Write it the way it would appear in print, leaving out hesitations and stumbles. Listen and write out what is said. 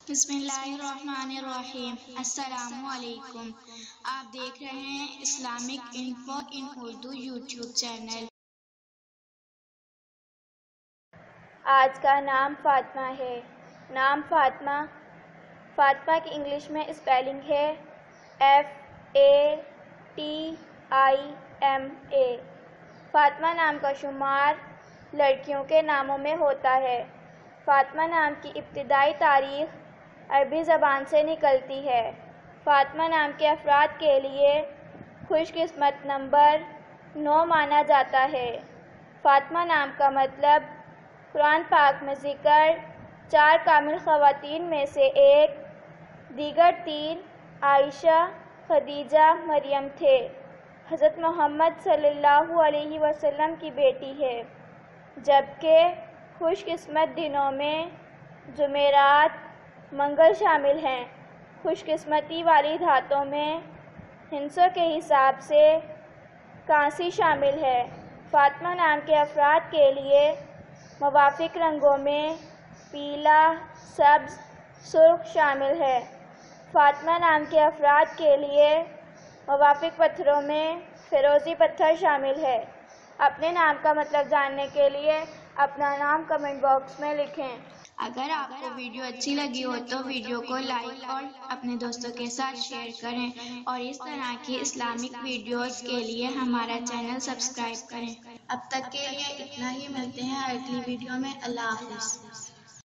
بسم اللہ الرحمن الرحیم۔ السلام علیکم۔ آپ دیکھ رہے ہیں اسلامک انفو ان اردو یوٹیوب چینل۔ آج کا نام فاطمہ ہے۔ نام فاطمہ کی انگلش میں اسپیلنگ ہے FATIMA۔ فاطمہ نام کا شمار لڑکیوں کے ناموں میں ہوتا ہے۔ فاطمہ نام کی ابتدائی تاریخ عربی زبان سے نکلتی ہے۔ فاطمہ نام کے افراد کے لیے خوش قسمت نمبر 9 مانا جاتا ہے۔ فاطمہ نام کا مطلب قرآن پاک میں ذکر 4 کامل خواتین میں سے ایک، دیگر 3 عائشہ، خدیجہ، مریم تھے۔ حضرت محمد صلی اللہ علیہ وسلم کی بیٹی ہے، جبکہ خوش قسمت دنوں میں جمعرات، منگل شامل ہیں۔ خوش قسمتی والی دھاتوں میں ہندسوں کے حساب سے کانسی شامل ہے۔ فاطمہ نام کے افراد کے لیے موافق رنگوں میں پیلا، سبز، سرخ شامل ہے۔ فاطمہ نام کے افراد کے لیے موافق پتھروں میں فیروزی پتھر شامل ہے۔ اپنے نام کا مطلب جاننے کے لیے اپنا نام کمنٹ باکس میں لکھیں۔ اگر آپ کو ویڈیو اچھی لگی ہو تو ویڈیو کو لائک اور اپنے دوستوں کے ساتھ شیئر کریں، اور اس طرح کی اسلامک ویڈیوز کے لیے ہمارا چینل سبسکرائب کریں۔ اب تک کے لیے اتنا ہی، ملتے ہیں اگلی ویڈیو میں۔ اللہ حافظ۔